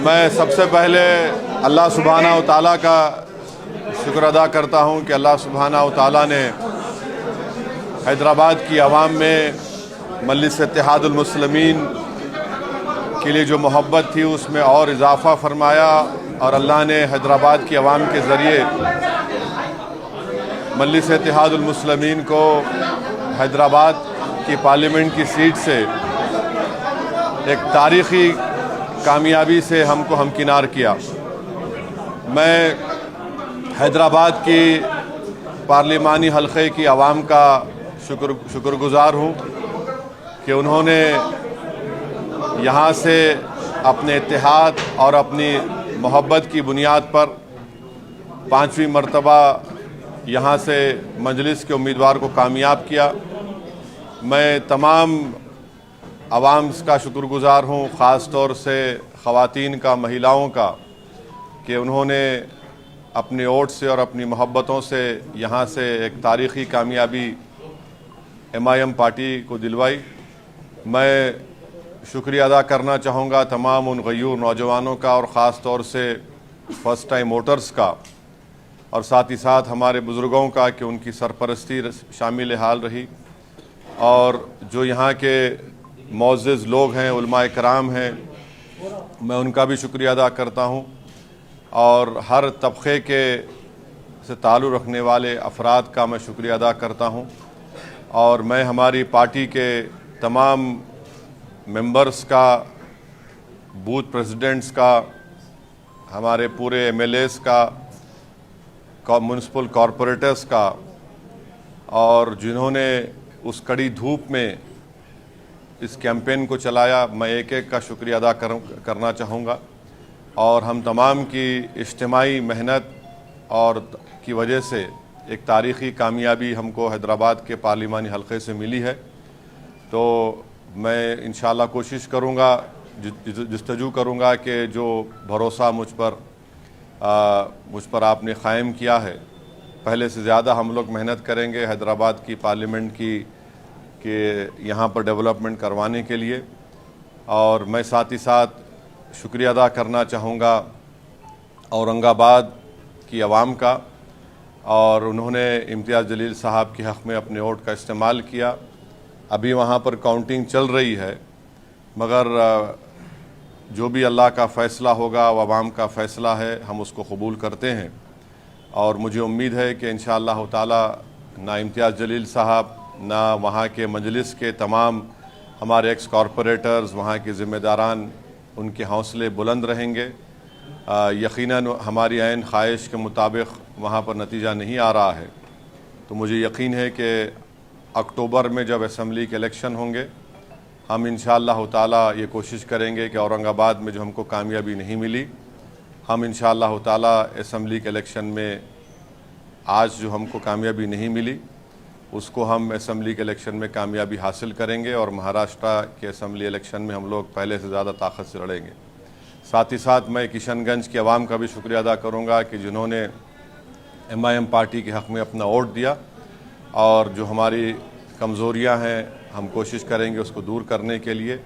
मैं सबसे पहले अल्लाह सुब्हानहू तआला का शुक्र अदा करता हूँ कि अल्लाह सुब्हानहू तआला ने हैदराबाद की आवाम में मजलिस इत्तेहादुल मुस्लिमीन के लिए जो मोहब्बत थी उसमें और इजाफ़ा फरमाया और अल्लाह ने हैदराबाद की आवाम के ज़रिए मजलिस इत्तेहादुल मुस्लिमीन को हैदराबाद की पार्लियामेंट की सीट से एक तारीख़ी कामयाबी से हमको हमकिनार किया। मैं हैदराबाद की पार्लिमानी हल्के की आवाम का शुक्रगुज़ार हूँ कि उन्होंने यहाँ से अपने इत्तेहाद और अपनी मोहब्बत की बुनियाद पर 5वीं मरतबा यहाँ से मजलिस के उम्मीदवार को कामयाब किया। मैं तमाम आवाम का शुक्रगुज़ार हूँ, ख़ास तौर से ख़वातीन का, महिलाओं का, कि उन्होंने अपने वोट से और अपनी मोहब्बतों से यहाँ से एक तारीख़ी कामयाबी MIM पार्टी को दिलवाई। मैं शुक्रिया अदा करना चाहूँगा तमाम उन गयूर नौजवानों का और ख़ास तौर से फ़र्स्ट टाइम वोटर्स का और साथ ही साथ हमारे बुज़ुर्गों का कि उनकी सरपरस्ती शामिल हाल रही और जो यहाँ के मोअज़्ज़िज़ लोग हैं, उलमाए कराम हैं, मैं उनका भी शुक्रिया अदा करता हूँ और हर तबक़े के से ताल्लुक़ रखने वाले अफराद का मैं शुक्रिया अदा करता हूँ। और मैं हमारी पार्टी के तमाम मेंबर्स का, बूथ प्रेसिडेंट्स का, हमारे पूरे MLAs का, म्युनिसिपल कॉरपोरेटर्स का और जिन्होंने उस कड़ी धूप में इस कैंपेन को चलाया, मैं एक एक का शुक्रिया अदा करना चाहूँगा। और हम तमाम की इज्तिमाई मेहनत और की वजह से एक तारीख़ी कामयाबी हमको हैदराबाद के पार्लिमानी हल्के से मिली है। तो मैं इंशाअल्लाह कोशिश करूँगा, जस्तजू करूँगा कि जो भरोसा मुझ पर आपने क़ायम किया है, पहले से ज़्यादा हम लोग मेहनत करेंगे हैदराबाद की पार्लियामेंट की कि यहाँ पर डेवलपमेंट करवाने के लिए। और मैं साथ ही साथ शुक्रिया अदा करना चाहूँगा औरंगाबाद की आवाम का, और उन्होंने इम्तियाज़ जलील साहब के हक़ में अपने वोट का इस्तेमाल किया। अभी वहाँ पर काउंटिंग चल रही है, मगर जो भी अल्लाह का फ़ैसला होगा वो आवाम का फ़ैसला है, हम उसको कबूल करते हैं। और मुझे उम्मीद है कि इंशाअल्लाह ताला ना इम्तियाज़ जलील साहब, ना वहाँ के मजलिस के तमाम हमारे एक्स कॉरपोरेटर्स, वहाँ के ज़िम्मेदारान, उनके हौसले बुलंद रहेंगे। यकीनन हमारी ऐन ख्वाहिश के मुताबिक वहाँ पर नतीजा नहीं आ रहा है, तो मुझे यकीन है कि अक्टूबर में जब असम्बली के इलेक्शन होंगे, हम इंशाअल्लाह ताला ये कोशिश करेंगे कि औरंगाबाद में जो हमको कामयाबी नहीं मिली, हम इंशाअल्लाह ताला असम्बली के इलेक्शन में आज जो हमको कामयाबी नहीं मिली उसको हम असम्बली के इलेक्शन में कामयाबी हासिल करेंगे और महाराष्ट्र के असम्बली इलेक्शन में हम लोग पहले से ज़्यादा ताकत से लड़ेंगे। साथ ही साथ मैं किशनगंज की आवाम का भी शुक्रिया अदा करूँगा कि जिन्होंने MIM पार्टी के हक़ में अपना वोट दिया, और जो हमारी कमज़ोरियाँ हैं हम कोशिश करेंगे उसको दूर करने के लिए।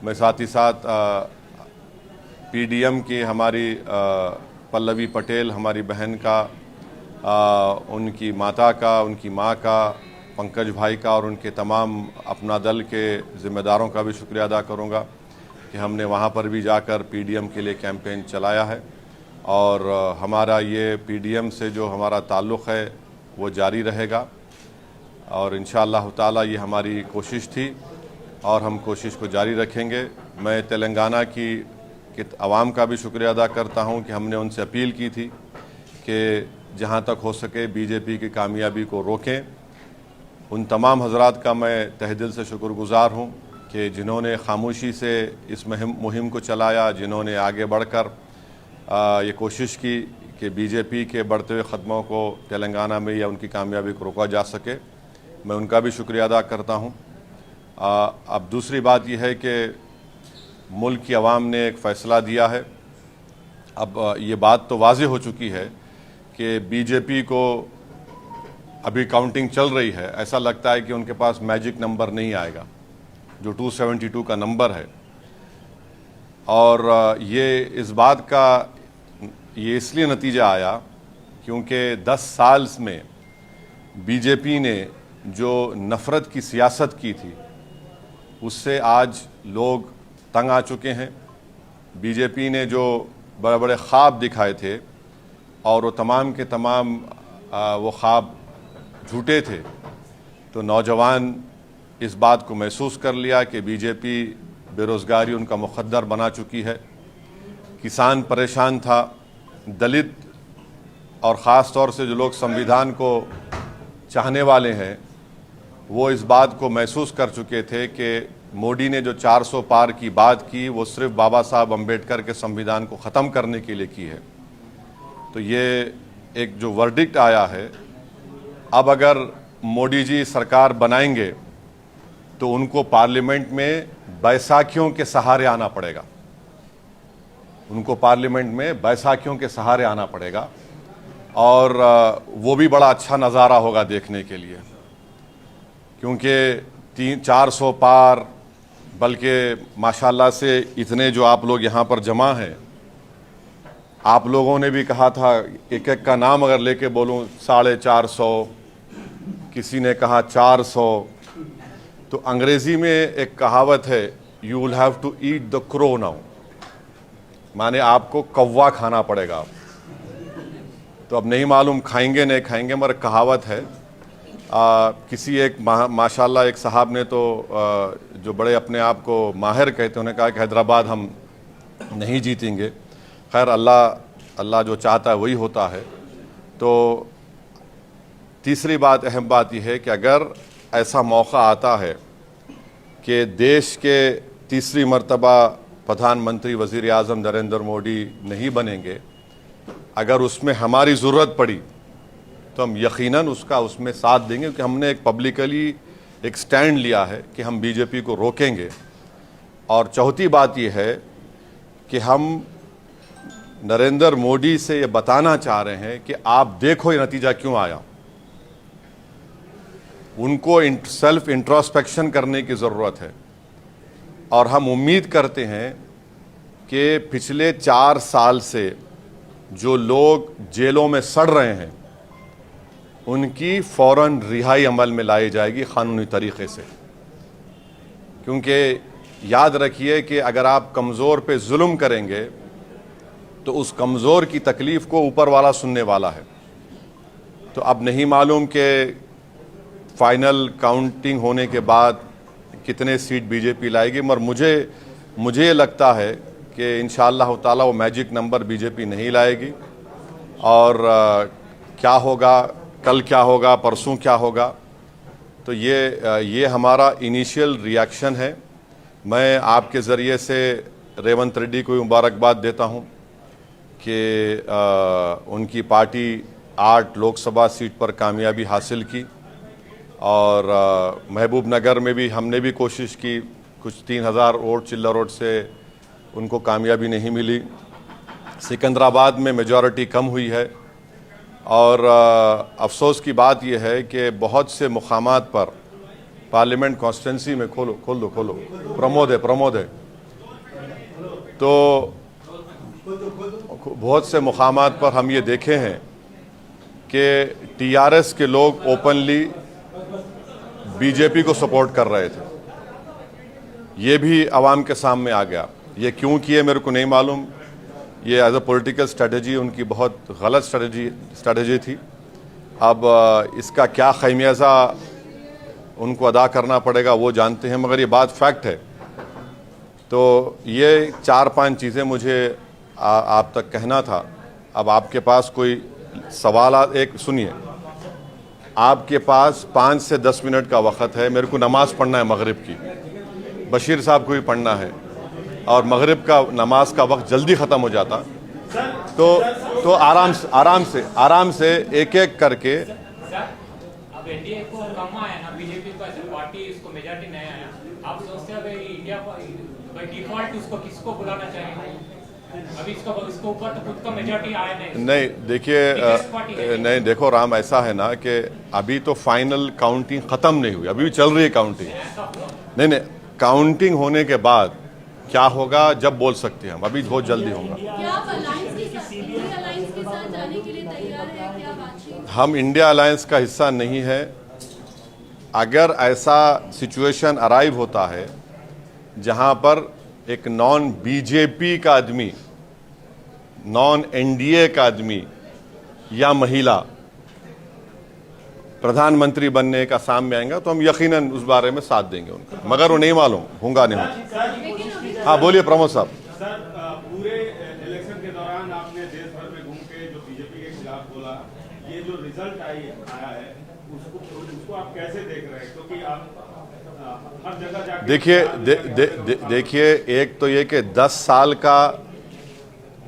मैं साथ ही साथ PDM की हमारी पल्लवी पटेल, हमारी बहन का, उनकी माता का, उनकी माँ का, पंकज भाई का और उनके तमाम अपना दल के ज़िम्मेदारों का भी शुक्रिया अदा करूँगा कि हमने वहाँ पर भी जाकर PDM के लिए कैंपेन चलाया है। और हमारा ये PDM से जो हमारा ताल्लुक़ है वो जारी रहेगा और इंशाअल्लाह ताला ये हमारी कोशिश थी और हम कोशिश को जारी रखेंगे। मैं तेलंगाना की आवाम का भी शुक्रिया अदा करता हूँ कि हमने उनसे अपील की थी कि जहाँ तक हो सके BJP की कामयाबी को रोकें। उन तमाम हज़रात का मैं तहे दिल से शुक्रगुज़ार हूँ कि जिन्होंने खामोशी से इस मुहिम को चलाया, जिन्होंने आगे बढ़कर ये कोशिश की कि BJP के बढ़ते हुए क़दमों को तेलंगाना में या उनकी कामयाबी को रोका जा सके। मैं उनका भी शुक्रिया अदा करता हूँ। अब दूसरी बात यह है कि मुल्क की आवाम ने एक फ़ैसला दिया है। अब ये बात तो वाज़ेह हो चुकी है कि BJP को अभी काउंटिंग चल रही है, ऐसा लगता है कि उनके पास मैजिक नंबर नहीं आएगा जो 272 का नंबर है। और ये इस बात का ये इसलिए नतीजा आया क्योंकि 10 साल में बीजेपी ने जो नफ़रत की सियासत की थी उससे आज लोग तंग आ चुके हैं। बीजेपी ने जो बड़े बड़े ख्वाब दिखाए थे और वो तमाम के तमाम वो ख्वाब झूठे थे, तो नौजवान इस बात को महसूस कर लिया कि बीजेपी बेरोज़गारी उनका मुक़द्दर बना चुकी है। किसान परेशान था, दलित और ख़ास तौर से जो लोग संविधान को चाहने वाले हैं वो इस बात को महसूस कर चुके थे कि मोदी ने जो 400 पार की बात की वो सिर्फ बाबा साहब अम्बेडकर के संविधान को ख़त्म करने के लिए की है। तो ये एक जो वर्डिक्ट आया है, अब अगर मोदी जी सरकार बनाएंगे तो उनको पार्लियामेंट में बैसाखियों के सहारे आना पड़ेगा, उनको पार्लियामेंट में बैसाखियों के सहारे आना पड़ेगा और वो भी बड़ा अच्छा नज़ारा होगा देखने के लिए, क्योंकि 400 पार, बल्कि माशाल्लाह से इतने जो आप लोग यहाँ पर जमा हैं, आप लोगों ने भी कहा था एक एक का नाम अगर लेके बोलूँ 450, किसी ने कहा 400। तो अंग्रेज़ी में एक कहावत है, you will have to eat the crow now, माने आपको कौवा खाना पड़ेगा। तो अब नहीं मालूम खाएंगे नहीं खाएंगे, मगर कहावत है। किसी एक माशाल्लाह एक साहब ने तो जो बड़े अपने आप को माहिर कहते हैं, उन्होंने कहा कि हैदराबाद हम नहीं जीतेंगे। खैर अल्लाह जो चाहता है वही होता है। तो तीसरी बात, अहम बात यह है कि अगर ऐसा मौका आता है कि देश के तीसरी मर्तबा प्रधानमंत्री वज़ीर आज़म नरेंद्र मोदी नहीं बनेंगे, अगर उसमें हमारी ज़रूरत पड़ी तो हम यकीनन उसमें साथ देंगे, क्योंकि हमने एक पब्लिकली एक स्टैंड लिया है कि हम बीजेपी को रोकेंगे। और चौथी बात यह है कि हम नरेंद्र मोदी से ये बताना चाह रहे हैं कि आप देखो ये नतीजा क्यों आया। उनको सेल्फ इंट्रोस्पेक्शन करने की ज़रूरत है और हम उम्मीद करते हैं कि पिछले 4 साल से जो लोग जेलों में सड़ रहे हैं उनकी फ़ौरन रिहाई अमल में लाई जाएगी क़ानूनी तरीक़े से, क्योंकि याद रखिए कि अगर आप कमज़ोर पे जुल्म करेंगे तो उस कमज़ोर की तकलीफ़ को ऊपर वाला सुनने वाला है। तो अब नहीं मालूम कि फाइनल काउंटिंग होने के बाद कितने सीट बीजेपी लाएगी, मगर मुझे लगता है कि इंशाअल्लाह ताला वो मैजिक नंबर बीजेपी नहीं लाएगी। और क्या होगा, कल क्या होगा, परसों क्या होगा, तो ये हमारा इनिशियल रिएक्शन है। मैं आपके ज़रिए से रेवंत रेड्डी को मुबारकबाद देता हूँ कि उनकी पार्टी 8 लोकसभा सीट पर कामयाबी हासिल की और महबूब नगर में भी हमने भी कोशिश की, कुछ 3000 वोट चिल्ला वोट से उनको कामयाबी नहीं मिली। सिकंदराबाद में मेजॉरिटी कम हुई है और अफसोस की बात यह है कि बहुत से मुकामात पर पार्लियामेंट कॉन्स्टिट्यूंसी में खोल दो प्रमोद है तो बहुत से मुकामात पर हम ये देखे हैं कि टीआरएस के लोग ओपनली बीजेपी को सपोर्ट कर रहे थे। ये भी आवाम के सामने आ गया। ये क्यों किए मेरे को नहीं मालूम, ये एज अ पॉलिटिकल स्ट्रेटजी उनकी बहुत गलत स्ट्रेटजी थी। अब इसका क्या खमियाजा उनको अदा करना पड़ेगा वो जानते हैं, मगर ये बात फैक्ट है। तो ये 4-5 चीज़ें मुझे आप तक कहना था। अब आपके पास कोई सवाल, एक सुनिए, आपके पास 5 से 10 मिनट का वक़्त है। मेरे को नमाज़ पढ़ना है मगरिब की, बशीर साहब को भी पढ़ना है और मगरिब का नमाज का वक्त जल्दी ख़त्म हो जाता। तो आराम से एक एक करके। अब एनडीए को कम आया ना, बीजेपी को ऐसे पार्टी इसको मेजॉरिटी नहीं आया, आप सोचते हैं भाई इंडिया बाय डिफॉल्ट उसको किसको बुलाना चाहिए? अभी इसको ऊपर तो खुद का मेजॉरिटी आया नहीं। देखिए, नहीं देखो राम, ऐसा है ना कि अभी तो फाइनल काउंटिंग ख़त्म नहीं हुई, अभी भी चल रही है काउंटिंग। नहीं, काउंटिंग होने के बाद क्या होगा जब बोल सकते हैं हम, अभी बहुत जल्दी होगा। क्या आप इंडिया अलायंस के साथ जाने के लिए तैयार है? क्या बातचीत? हम इंडिया अलायंस का हिस्सा नहीं है। अगर ऐसा सिचुएशन अराइव होता है जहां पर एक नॉन बीजेपी का आदमी, नॉन एनडीए का आदमी या महिला प्रधानमंत्री बनने का सामने आएगा तो हम यकीनन उस बारे में साथ देंगे उनका, मगर वो नहीं मालूम होगा नहीं होगा। हाँ बोलिए प्रमोद साहब। सर, पूरे इलेक्शन के दौरान आपने देश भर में घूम के जो बीजेपी के खिलाफ बोला, ये जो रिजल्ट आया है उसको आप कैसे देख रहे हैं? क्योंकि आप हर जगह जाके देखिए एक तो ये कि 10 साल का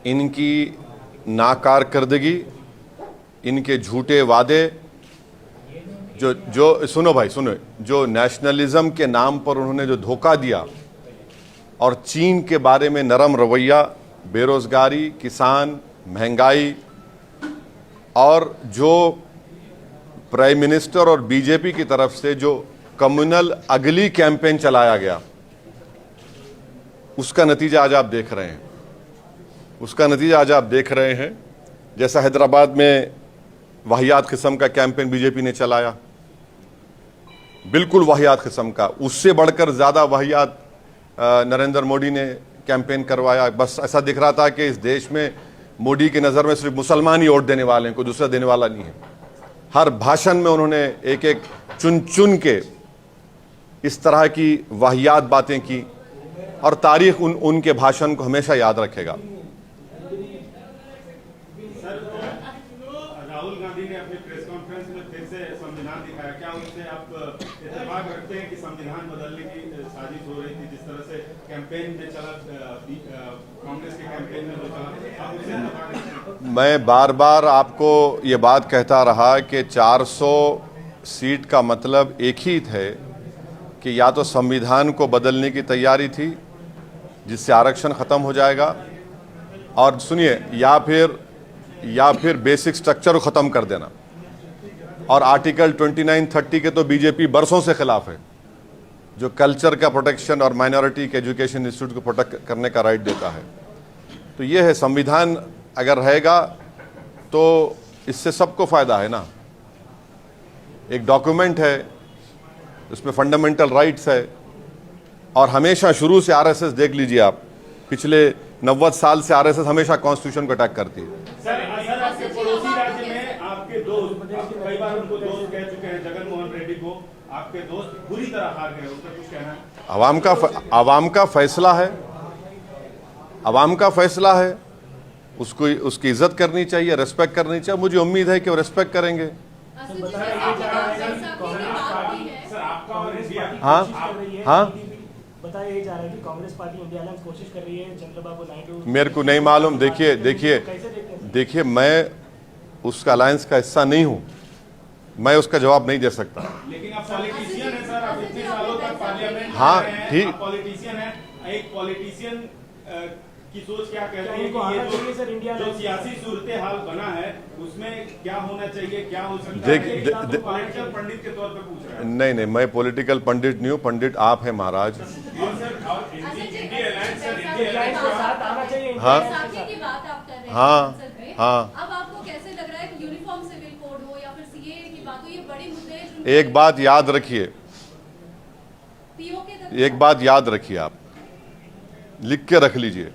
इनकी नाकारकर्दगी, इनके झूठे वादे, जो सुनो भाई सुनो, जो नेशनलिज्म के नाम पर उन्होंने जो धोखा दिया और चीन के बारे में नरम रवैया, बेरोजगारी, किसान, महंगाई, और जो प्राइम मिनिस्टर और बीजेपी की तरफ से जो कम्युनल अगली कैंपेन चलाया गया, उसका नतीजा आज आप देख रहे हैं। उसका नतीजा आज आप देख रहे हैं। जैसा हैदराबाद में वाहियात किस्म का कैंपेन बीजेपी ने चलाया, बिल्कुल वाहियात किस्म का, उससे बढ़कर ज्यादा वाहियात नरेंद्र मोदी ने कैंपेन करवाया। बस ऐसा दिख रहा था कि इस देश में मोदी की नज़र में सिर्फ मुसलमान ही वोट देने वाले हैं, कोई दूसरा देने वाला नहीं है। हर भाषण में उन्होंने एक एक चुन चुन के इस तरह की वाहियात बातें की, और तारीख उनके भाषण को हमेशा याद रखेगा। राहुल गांधी ने अपनी प्रेस कॉन्फ्रेंस में फिर से संविधान दिखाया, क्या उससे आप इत्तेफाक रखते हैं कि संविधान बदलने की साजिश हो रही थी? जिस तरह से कैंपेन में चला, कांग्रेस के कैंपेन में जो चला, आप उससे इत्तेफाक रखते हैं? मैं बार बार आपको ये बात कहता रहा कि 400 सीट का मतलब एक ही थे कि या तो संविधान को बदलने की तैयारी थी जिससे आरक्षण खत्म हो जाएगा, और सुनिए, या फिर बेसिक स्ट्रक्चर को खत्म कर देना। और आर्टिकल 29-30 के तो बीजेपी बरसों से खिलाफ है, जो कल्चर का प्रोटेक्शन और माइनॉरिटी के एजुकेशन इंस्टीट्यूट को प्रोटेक्ट करने का राइट देता है। तो ये है, संविधान अगर रहेगा तो इससे सबको फायदा है ना। एक डॉक्यूमेंट है, उसमें फंडामेंटल राइट्स है, और हमेशा शुरू से आरएसएस देख लीजिए आप, पिछले 90 साल से आरएसएस हमेशा कॉन्स्टिट्यूशन को अटैक करती है। सर, आपके पड़ोसी राज्य में आपके दोस्त, कई बार उनको दोस्त कह चुके हैं, जगन मोहन रेड्डी को आपके दोस्त बुरी तरह हार गए, उसका कुछ कहना है? अवाम का फैसला है, अवाम का फैसला है, उसको उसकी इज्जत करनी चाहिए, रेस्पेक्ट करनी चाहिए। मुझे उम्मीद है कि वो रेस्पेक्ट करेंगे। हाँ हाँ, बताया यही जा रहा है कि कांग्रेस पार्टी इंडिया अलायंस कोशिश कर रही है, चंद्रबाबू नायडू। मेरे को नहीं मालूम। देखिए मैं उसका अलायंस का हिस्सा नहीं हूं, मैं उसका जवाब नहीं दे सकता। लेकिन आप पॉलिटिशियन हैं सर, आप इतने सालों तक पार्लियामेंट हाँ, में रहे हैं, ठीक। आप पॉलिटिशियन हैं। एक पॉलिटिशियन की सोच क्या कहती है उनको कि आना ये चाहिए सर, इंडिया जो सियासी सूरत हाल बना है उसमें क्या होना चाहिए, क्या हो सकता देख- है? दे- आप दे- तो पॉलिटिकल पंडित के तौर पे पूछ रहे हैं। नहीं, मैं पॉलिटिकल पंडित नहीं हूं, पंडित आप हैं महाराज। और सर, और India alliance, sir, India India alliance के साथ आना चाहिए। हाँ। बैसाखी की बात आप कर रहे हैं हाँ, संसद में। हाँ। अब आपको कैसे लग रहा है कि यूनिफॉर्म सिविल कोड हो या फिर सीएए की बात हो, ये बड़े मुद्दे हैं जिन एक बात याद रखिए, पीओके तक एक बात याद रखिए, आप लिख के रख लीजिए।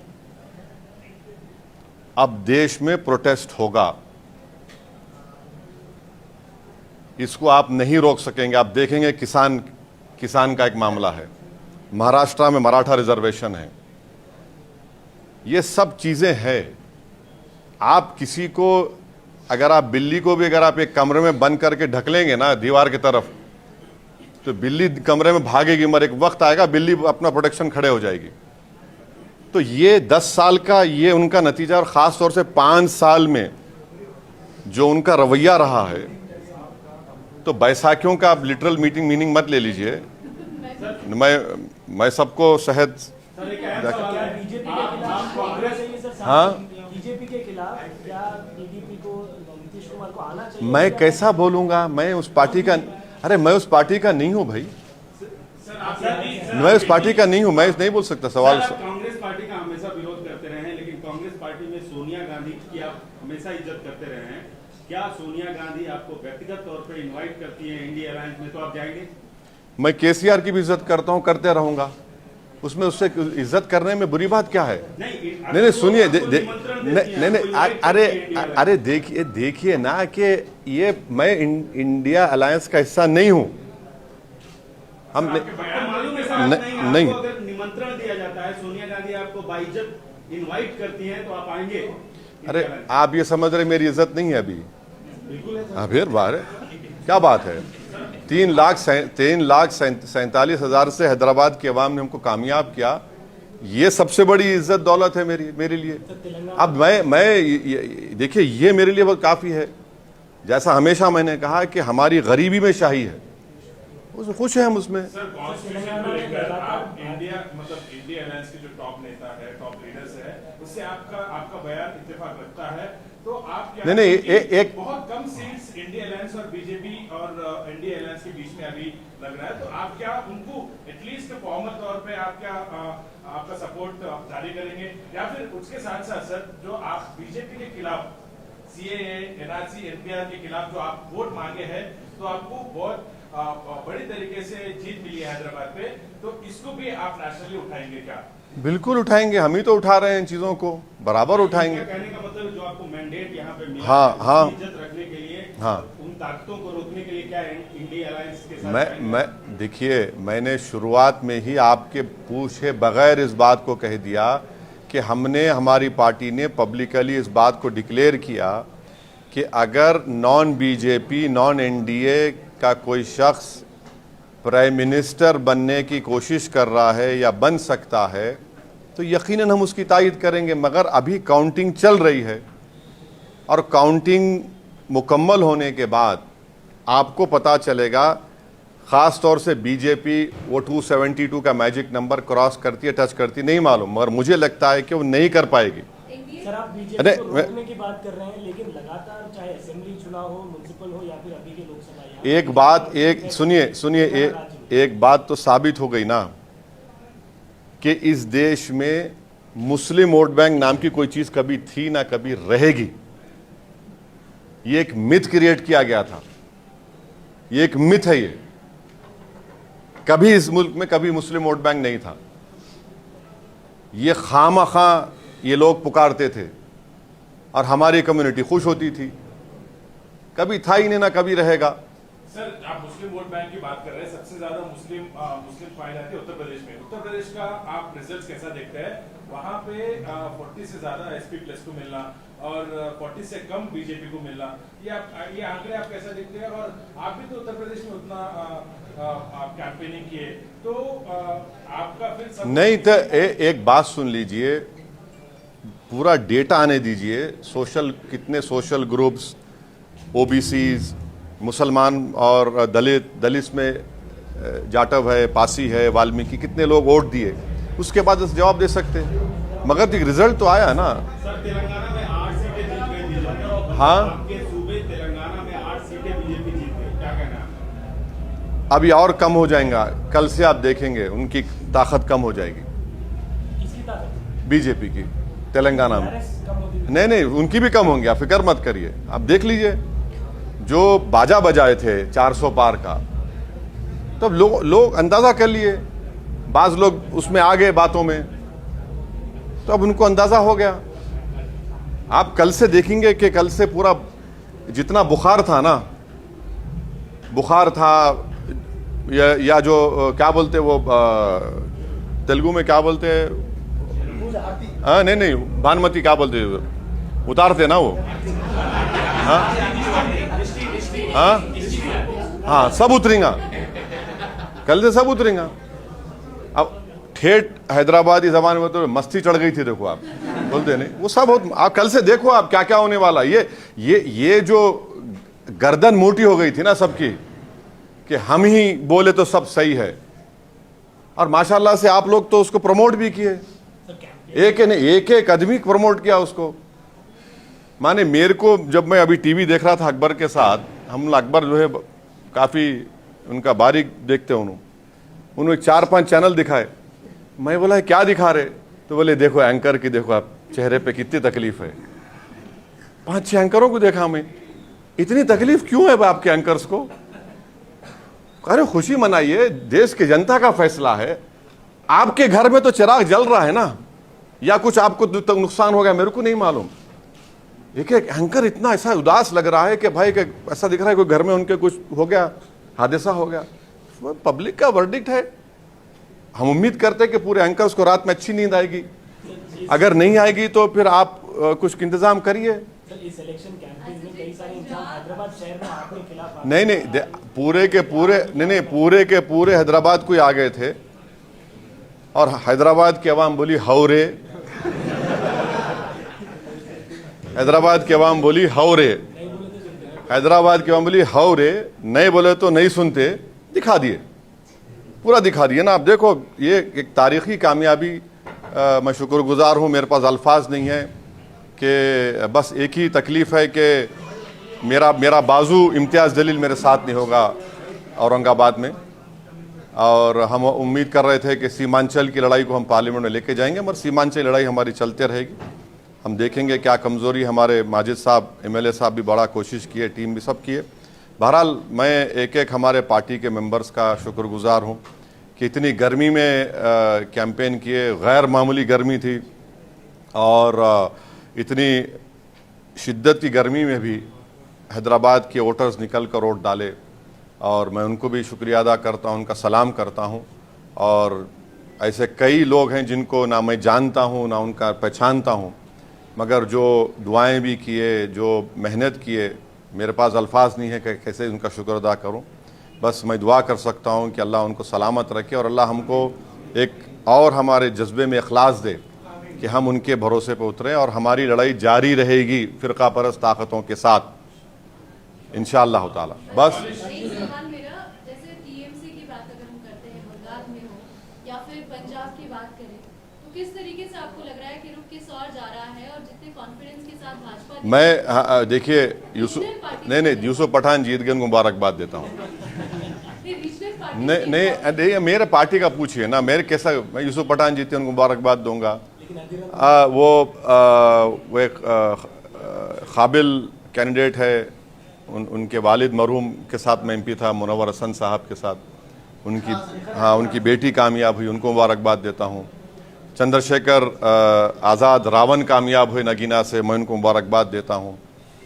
अब देश में प्रोटेस्ट होगा, इसको आप नहीं रोक सकेंगे। आप देखेंगे किसान का एक मामला है, महाराष्ट्र में मराठा रिजर्वेशन है, ये सब चीजें हैं। आप किसी को, अगर आप बिल्ली को भी अगर आप एक कमरे में बंद करके ढक लेंगे ना दीवार की तरफ, तो बिल्ली कमरे में भागेगी, मगर एक वक्त आएगा बिल्ली अपना प्रोटेक्शन खड़े हो जाएगी। तो ये 10 साल का ये उनका नतीजा, और खास तौर से 5 साल में जो उनका रवैया रहा है, तो बैसाखियों का आप लिटरल मीनिंग मत ले लीजिए। मैं सबको शहद सर, एक अहम क्या सवाल है। बीजेपी के खिलाफ कांग्रेस चाहिए सर? हाँ? बीजेपी के खिलाफ क्या टीडीपी को, नीतीश कुमार को आना चाहिए? मैं कैसा बोलूंगा? मैं उस पार्टी का, अरे मैं उस पार्टी का नहीं हूं भाई, सर, आप मैं उस पार्टी का नहीं हूं, मैं नहीं बोल सकता। सवाल कांग्रेस पार्टी में सोनिया गांधी की आप हमेशा इज्जत करते रहे हैं, क्या सोनिया गांधी आपको व्यक्तिगत तौर पे इनवाइट करती है इंडिया अलायंस में, तो आप जाएंगे? मैं केसीआर की भी इज्जत करता हूं, करते रहूंगा। उसमें उससे इज्जत करने में बुरी बात क्या है? नहीं सुनिए, नहीं अरे देखिए ना कि ये मैं इंडिया अलायंस का हिस्सा नहीं हूं। हम नहीं, अगर निमंत्रण दिया जाता है, सोनिया गांधी आपको बाइज्जत इनवाइट करती हैं, तो आप आएंगे? अरे आप ये समझ रहे मेरी इज्जत नहीं है अभी? हाँ फिर बाहर क्या बात है? 3,47,000 से हैदराबाद की आवाम ने हमको कामयाब किया, ये सबसे बड़ी इज्जत दौलत है मेरे लिए। अब मैं देखिए, ये मेरे लिए बहुत काफ़ी है। जैसा हमेशा मैंने कहा कि हमारी गरीबी में शाही है, उस खुश हैं हम उसमें। सर कॉन्स्टिट्यूशन को लेकर आप इंडिया अलायंस के जो टॉप नेता है, टॉप लीडर्स है, उससे आपका बयान इत्तेफाक रखता है, तो आप क्या नहीं एक बहुत कम सीट्स इंडिया अलायंस और बीजेपी और इंडिया अलायंस के बीच में अभी लग रहा है, तो आप क्या उनको एटलीस्ट फॉर्मल तौर पे आप क्या आपका सपोर्ट जारी करेंगे, या फिर उसके साथ साथ सर जो आप बीजेपी के खिलाफ सीएए, एनआरसी, एनपीआर के खिलाफ जो आप वोट मांगे हैं, तो आपको बहुत बड़ी तरीके से जीत मिली है हैदराबाद पे, तो इसको भी आप नेशनली उठाएंगे क्या? बिल्कुल उठाएंगे, हम ही तो उठा रहे हैं इन चीजों को, बराबर उठाएंगे। कहने का मतलब जो आपको मैंडेट यहाँ पे मिला, हाँ इज्जत रखने के लिए, हाँ, उन ताकतों को रोकने के लिए क्या इंडिया अलायंस के साथ मैं देखिए, मैंने शुरुआत में ही आपके पूछे बगैर इस बात को कह दिया कि हमने, हमारी पार्टी ने पब्लिकली इस बात को डिक्लेयर किया कि अगर नॉन बीजेपी, नॉन एनडीए का कोई शख्स प्राइम मिनिस्टर बनने की कोशिश कर रहा है या बन सकता है तो यकीनन हम उसकी तायद करेंगे। मगर अभी काउंटिंग चल रही है और काउंटिंग मुकम्मल होने के बाद आपको पता चलेगा। ख़ास तौर से बीजेपी वो 272 का मैजिक नंबर क्रॉस करती है, टच करती, नहीं मालूम, मगर मुझे लगता है कि वो नहीं कर पाएगी। सर आप बीजेपी को रोकने की बात कर रहे हैं, लेकिन लगातार चाहे असेंबली चुनाव हो, म्युनिसिपल हो या फिर अभी के लोकसभा, एक बात, एक सुनिए, एक बात तो साबित हो गई ना कि इस देश में मुस्लिम वोट बैंक नाम की कोई चीज कभी थी ना कभी रहेगी। ये एक मिथ क्रिएट किया गया था, ये एक मिथ है। ये कभी इस मुल्क में कभी मुस्लिम वोट बैंक नहीं था। ये खामखा ये लोग पुकारते थे और हमारी कम्युनिटी खुश होती थी। कभी था ही नहीं, ना कभी रहेगा। सर आप मुस्लिम वोट बैंक की बात कर रहे हैं, सबसे ज्यादा मुस्लिम पाए जाते हैं उत्तर प्रदेश में। उत्तर प्रदेश का आप रिजल्ट कैसा देखते हैं? वहां पे 40 से ज्यादा एसपी प्लस को मिलना और 40 से कम बीजेपी को मिलना, ये आंकड़े आप कैसा देखते हैं? और आप भी तो उत्तर प्रदेश में उतना आप कैंपेनिंग किए, तो आपका फिर नहीं तो एक बात सुन लीजिए, पूरा डेटा आने दीजिए। कितने सोशल ग्रुप्स, ओबीसीज, मुसलमान और दलित में जाटव है, पासी है, वाल्मीकि, कितने लोग वोट दिए, उसके बाद जवाब दे सकते हैं। मगर रिजल्ट तो आया ना। सर तेलंगाना में 8 सीटें जीत गई बीजेपी। हाँ, आपके सूबे तेलंगाना में 8 सीटें बीजेपी जीत गई, क्या कहना है? अभी और कम हो जाएगा, कल से आप देखेंगे उनकी ताकत कम हो जाएगी। किसकी ताकत? बीजेपी की तेलंगाना में। नहीं, उनकी भी कम होंगी, आप फिक्र मत करिए। आप देख लीजिए, जो बाजा बजाए थे 400 पार का, तब लोग अंदाजा कर लिए। बाज लोग उसमें आ गए बातों में, तो अब उनको अंदाजा हो गया। आप कल से देखेंगे कि कल से पूरा जितना बुखार था ना, बुखार था या जो क्या बोलते वो तेलुगु में क्या बोलते हैं, हाँ नहीं भानुमती क्या बोलते उतारते ना वो, हाँ सब उतरेगा, कल से सब उतरेगा। अब ठेठ हैदराबादी जबान में तो मस्ती चढ़ गई थी, देखो आप बोलते नहीं, वो सब आप कल से देखो आप क्या क्या होने वाला। ये जो गर्दन मोटी हो गई थी ना सबकी कि हम ही बोले तो सब सही है, और माशाल्लाह से आप लोग तो उसको प्रमोट भी किए, एक आदमी प्रमोट किया उसको। माने मेरे को, जब मैं अभी टीवी देख रहा था अकबर के साथ, हम अकबर जो है काफ़ी उनका बारीक देखते हैं, उन्होंने 4-5 चैनल दिखाए। मैं बोला क्या दिखा रहे? तो बोले देखो एंकर की, देखो आप चेहरे पे कितनी तकलीफ है। 5-6 एंकरों को देखा हमें, इतनी तकलीफ क्यों है आपके एंकर्स को? अरे खुशी मनाइए, देश की जनता का फैसला है। आपके घर में तो चिराग जल रहा है ना, या कुछ आपको नुकसान हो गया, मेरे को नहीं मालूम। एक एंकर इतना ऐसा उदास लग रहा है कि भाई ऐसा दिख रहा है कोई घर में उनके कुछ हो गया, हादसा हो गया। पब्लिक का वर्डिक्ट है। हम उम्मीद करते हैं कि पूरे एंकर्स को रात में अच्छी नींद आएगी। अगर नहीं आएगी तो फिर आप कुछ इंतजाम करिए। इस इलेक्शन कैंपेन में कई सारे इंसान हैदराबाद शहर में आपके खिलाफ नहीं, पूरे के पूरे हैदराबाद को ही आ गए थे और हैदराबाद की आवाम बोली हौरे, हैदराबाद की आवाम बोली हौरे, हैदराबाद की आवाम बोली हौरे, नहीं बोले तो नहीं सुनते। दिखा दिए, पूरा दिखा दिए ना। आप देखो, ये एक तारीखी कामयाबी। मैं शुक्रगुजार हूँ, मेरे पास अल्फाज नहीं है कि बस एक ही तकलीफ़ है कि मेरा बाजू इम्तियाज़ जलील मेरे साथ नहीं होगा औरंगाबाद में। और हम उम्मीद कर रहे थे कि सीमांचल की लड़ाई को हम पार्लियामेंट में लेके जाएंगे, मगर सीमांचल लड़ाई हमारी चलते रहेगी। हम देखेंगे क्या कमज़ोरी। हमारे माजिद साहब MLA साहब भी बड़ा कोशिश किए, टीम भी सब किए। बहरहाल मैं एक हमारे पार्टी के मेंबर्स का शुक्रगुजार हूँ कि इतनी गर्मी में कैंपेन किए। गैर मामूली गर्मी थी और इतनी शिद्दत की गर्मी में भी हैदराबाद के वोटर्स निकल कर वोट डाले और मैं उनको भी शुक्रिया अदा करता हूँ, उनका सलाम करता हूँ। और ऐसे कई लोग हैं जिनको ना मैं जानता हूँ ना उनका पहचानता हूँ, मगर जो दुआएं भी किए, जो मेहनत किए, मेरे पास अल्फाज नहीं है कि कैसे उनका शुक्र अदा करूँ। बस मैं दुआ कर सकता हूँ कि अल्लाह उनको सलामत रखे और अल्लाह हमको एक और हमारे जज्बे में इखलास दे कि हम उनके भरोसे पर उतरें और हमारी लड़ाई जारी रहेगी फ़िरका परस्त ताकतों के साथ इंशाअल्लाह ताला। बस एक सवाल मेरा, जैसे TMC की बात अगर हम करते हैं, बंगाल में हो या फिर पंजाब की बात करें, तो किस तरीके से आपको लग रहा है कि रुख किस और जा रहा है? और जितने कॉन्फिडेंस के साथ भाजपा मैं देखिए यूसुफ पठान जीत गए, उनको मुबारकबाद देता हूँ। नहीं, मेरे पार्टी का पूछिए ना, मेरे कैसा, मैं यूसुफ पठान जीते उनको मुबारकबाद दूंगा। वो एक काबिल कैंडिडेट है, उनके वालिद मरहूम के साथ मैं MP था, मुनव्वर हसन साहब के साथ। उनकी बेटी कामयाब हुई, उनको मुबारकबाद देता हूँ। चंद्रशेखर आज़ाद रावण कामयाब हुए नगीना से, मैं उनको मुबारकबाद देता हूँ।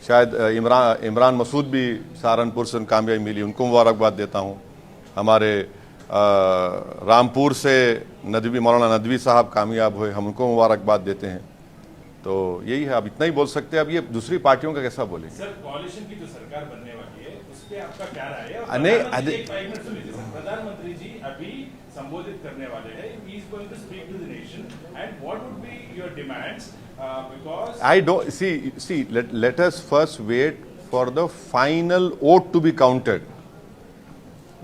शायद इमरान मसूद भी सहारनपुर से कामयाबी मिली, उनको मुबारकबाद देता हूँ। हमारे रामपुर से मौलाना नदवी साहब कामयाब हुए, हम उनको मुबारकबाद देते हैं। तो यही है, अब इतना ही बोल सकते हैं। अब ये दूसरी पार्टियों का कैसा बोलेंगे? सर, कोalition की जो सरकार बनने वाली है उस पे आपका क्या राय है? प्रधानमंत्री जी अभी संबोधित करने वाले हैं, he is going to speak to the nation, and what would be your demands? Because I don't see. Let us first wait for the final vote to be counted.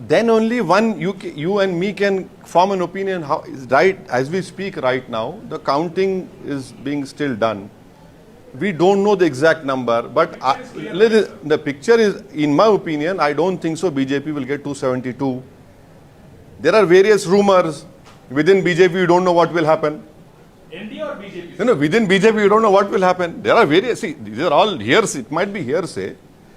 Then only you and me can form an opinion how is right. As we speak right now, the counting is being still done. We don't know the exact number, but the picture is, in my opinion, I don't think so BJP will get 272. There are various rumors. Within BJP, we don't know what will happen. NDA or BJP? No, within BJP, we don't know what will happen. There are various, these are all hearsay. It might be hearsay.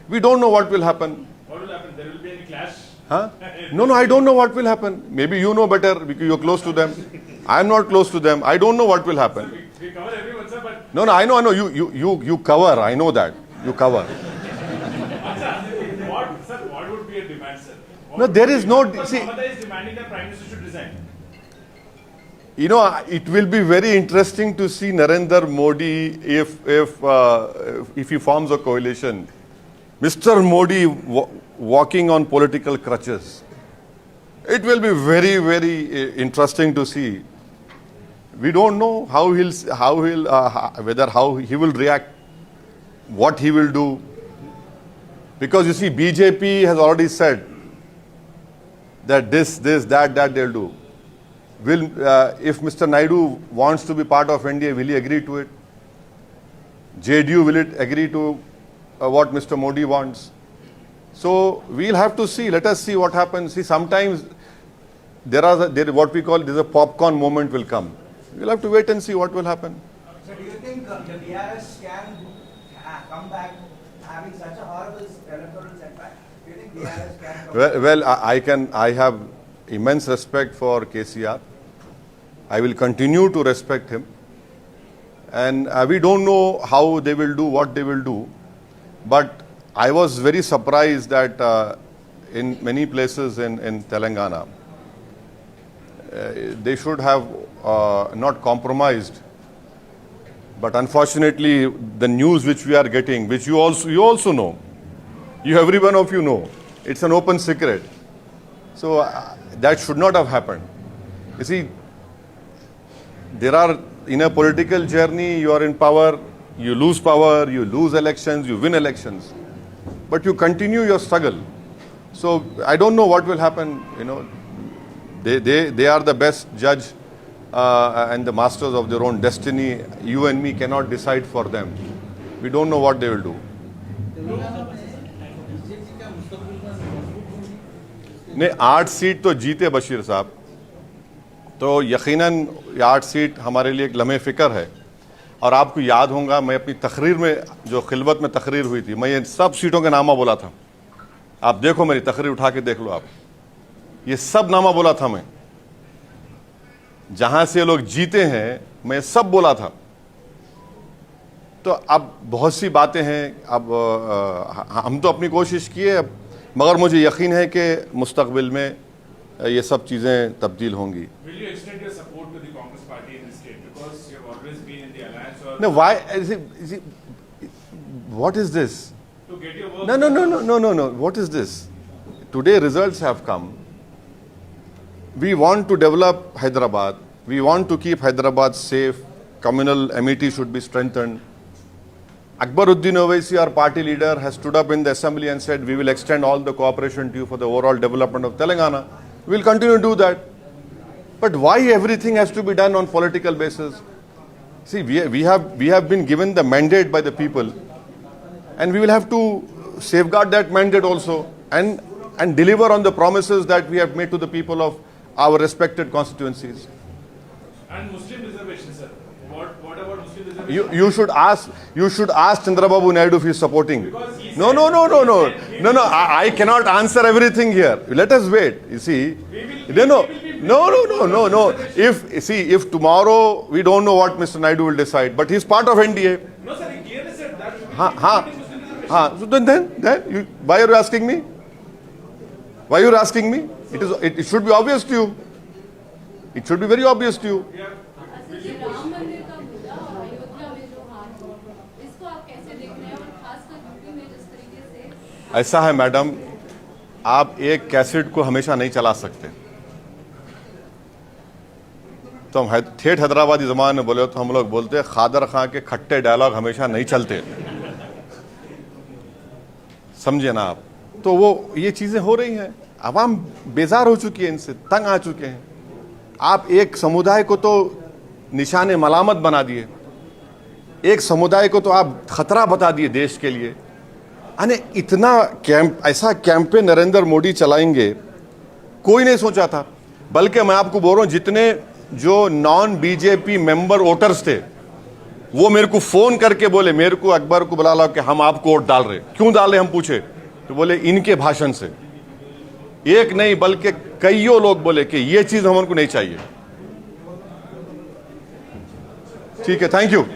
We don't know what will happen. What will happen? There will be any clash? Huh? No, I don't know what will happen. Maybe you know better because you're close to them. I'm not close to them. I don't know what will happen. We cover everyone, sir, but... No, I know. You cover. I know that. You cover. What would be a demand, sir? No, there is no... See, Mamata is demanding that Prime Minister should resign. You know, it will be very interesting to see Narendra Modi if he forms a coalition. Mr. Modi walking on political crutches. It will be very, very interesting to see. We don't know how he will react, what he will do. Because you see, BJP has already said that this, that they'll do. If Mr. Naidu wants to be part of NDA, will he agree to it? JDU, will it agree to what Mr. Modi wants? So we'll have to see. Let us see what happens. See, sometimes what we call there's a popcorn moment will come. We'll have to wait and see what will happen. So do you think the BRS can come back having such a horrible electoral setback? Do you think BRS can come Well, I have immense respect for KCR. I will continue to respect him. And we don't know how they will do, what they will do. But I was very surprised that in many places in Telangana, they should have not compromised. But unfortunately, the news which we are getting, which you also know, every one of you know, it's an open secret. So that should not have happened. You see, there are, in a political journey, you are in power, you lose power, you lose elections, you win elections. But you continue your struggle. So I don't know what will happen, you know. They are the best judge and the masters of their own destiny. You and me cannot decide for them. We don't know what they will do. नहीं 8 seat तो जीते बशीर साहब, तो यकीनन 8 seat हमारे लिए एक लम्हे फ़िक्र है। और आपको याद होगा, मैं अपनी तकरीर में, जो खिलवत में तकरीर हुई थी, मैं ये सब सीटों के नामा बोला था। आप देखो, मेरी तकरीर उठा के देख लो आप, ये सब नामा बोला था मैं। जहां से लोग जीते हैं, मैं सब बोला था। तो अब बहुत सी बातें हैं, अब हम तो अपनी कोशिश किए, मगर मुझे यकीन है कि मुस्तकबिल में ये सब चीज़ें तब्दील होंगी। No, why is it, what is this? No. What is this? Today results have come. We want to develop Hyderabad. We want to keep Hyderabad safe. Communal amity should be strengthened. Akbaruddin Owaisi, our party leader, has stood up in the assembly and said, we will extend all the cooperation to you for the overall development of Telangana. We will continue to do that. But why everything has to be done on political basis? See, we have been given the mandate by the people, and we will have to safeguard that mandate also and deliver on the promises that we have made to the people of our respected constituencies. And Muslim reservation, sir. What about Muslim reservation? You should ask Chandrababu Naidu if he is supporting. No. I cannot answer everything here. Let us wait. You see, no. If tomorrow we don't know what Mr. Naidu will decide, but he is part of NDA. No, sir. He clearly said that. So then why are you asking me? Why are you asking me? It should be obvious to you. It should be very obvious to you. असल में राम मंदिर का मुद्दा और अयोध्या में जो हार हो, इसको आप कैसे देख रहे हैं, और खासकर यूपी में जिस तरीके से? ऐसा है मैडम, आप एक कैसेट को हमेशा नहीं चला सकते। तो हम ठेठ हैदराबादी ज़बान में बोले तो हम लोग बोलते हैं, खादर खां के खट्टे डायलॉग हमेशा नहीं चलते। समझे ना आप? तो वो ये चीज़ें हो रही हैं, आवाम बेजार हो चुकी है, इनसे तंग आ चुके हैं। आप एक समुदाय को तो निशाने मलामत बना दिए, एक समुदाय को तो आप खतरा बता दिए देश के लिए। अने इतना ऐसा कैंपेन नरेंद्र मोदी चलाएंगे, कोई नहीं सोचा था। बल्कि मैं आपको बोल रहा हूँ, जितने जो नॉन बीजेपी मेंबर वोटर्स थे, वो मेरे को फोन करके बोले, मेरे को अकबर को बुला लो कि हम आपको वोट डाल रहे। क्यों डाल रहे हम पूछे, तो बोले इनके भाषण से। एक नहीं बल्कि कईयों लोग बोले कि ये चीज हमको नहीं चाहिए। ठीक है, थैंक यू।